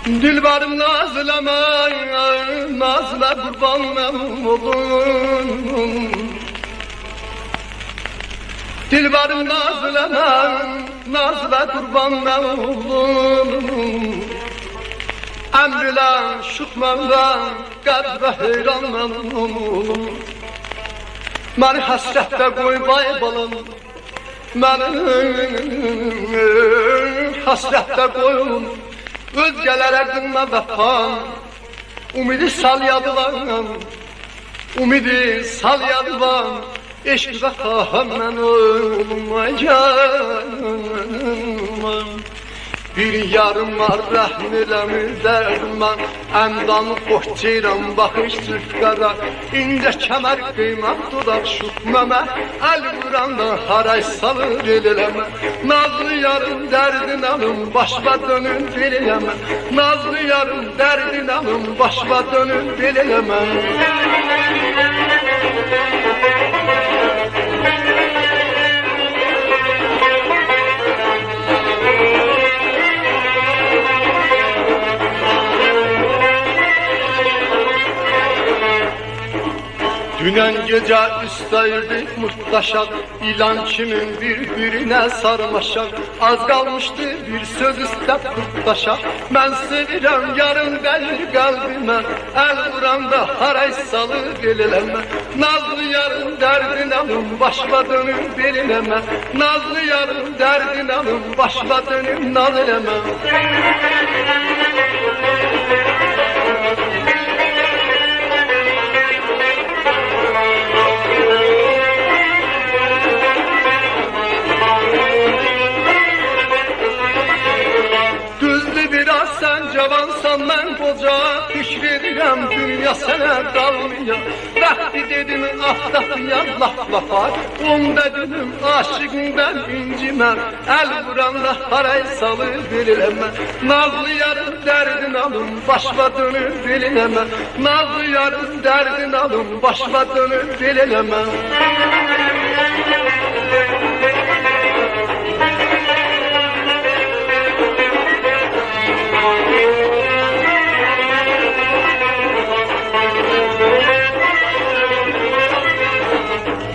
Dilberim nazleme, nazle kurbanım olun. Dilberim nazleme, nazle kurbanım olun. Emrilen şutmamdan, kadre heyranım olun. Məni həsrətdə qoy balım, məni həsrətdə qoyun, özgələrə qınma vəfam, umidi sal yadılan, umidi sal yadılan, eşq və xahəm mən olmayacağım. Bir yarım var rəhm eləmir dərdimən, əmdanı qoççayram baxış çırpqara, incə kəmər qeymət dodaq şutməmə, əl vuranda haray salır eləmə. Nazlı yarım dərdin alım, başva dönün eləmə. Nazlı yarım dərdin alım, başva dönün eləmə. Dünen gece üstayırdık murtlaşak, İlan kimin birbirine sarmaşak. Az kalmıştı bir söz istep kurtlaşak. Ben sevirem yarın gelir kalbime, el vuranda haray salır gelileme. Nazlı yarın derdin alım, başla dönüm belileme. Nazlı yarın derdin alım, başla dönüm nalileme. Cavansan mən qoca, fikredirəm dünya sənə qalmaya. Vaxti dedim aftatya laf vafar, onda dedim aşıqından inciməm. Əl vuranda haray salır belirəmə. Nazlı yarın dərdin alım, başla dönür belirəmə. Nazlı yarın dərdin alım, başla dönür belirəmə.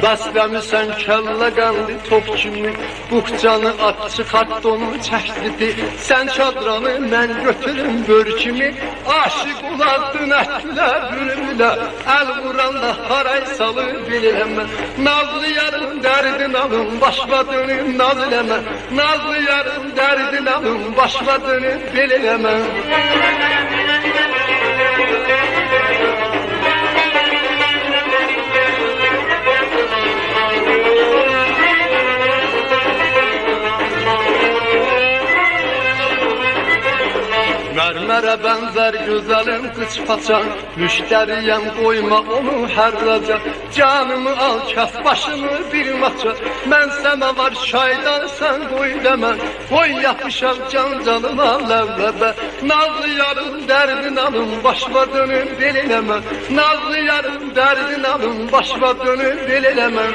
Bəsləmisən kəllə qəndi top kimi, buxcanı at çıxart onu çəkdidi. Sən çadranı mən götürüm bör kimi, aşıq olardın ətlə bülbülə. Əl vuranda haray salır bilirəmə. Nazlı yarın dərdin alın, başla dönüm naziləmə. Nazlı yarın dərdin alın, başla dönüm bilirəmə. Mərmərə bənzər gözəlim qıç paçan, müştəriyəm qoyma onu hərraca. Canımı al kəf başımı bir maça, mən sənə var şaydan sən qoy demə. Qoy yapışam can canıma ləvləbə. Nazlı yarın dərdin alın, başla dönün belinəmə. Nazlı yarın dərdin alın, başla dönün belinəmə.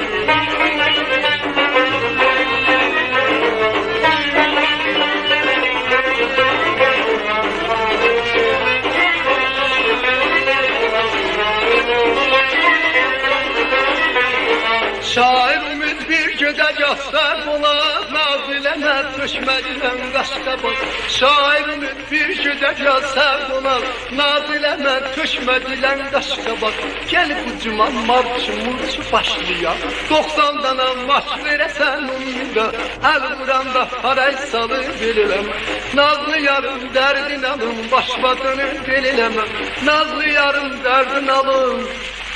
Şairimiz bir gödə göstər olar, naziləmə töşmədilən qaşqa bak. Şairimiz bir gödə göstər olar, naziləmə töşmədilən qaşqa bak. Gəl bu cüman marçı murçu başlıya, 90 dana maç verəsən umida. Əl vuranda haray salır belirəmə. Nazlı yarın dərdin alın, başla dönün belirəmə. Nazlı yarın dərdin alın,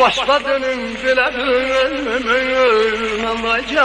başla dönün bilemem amacım.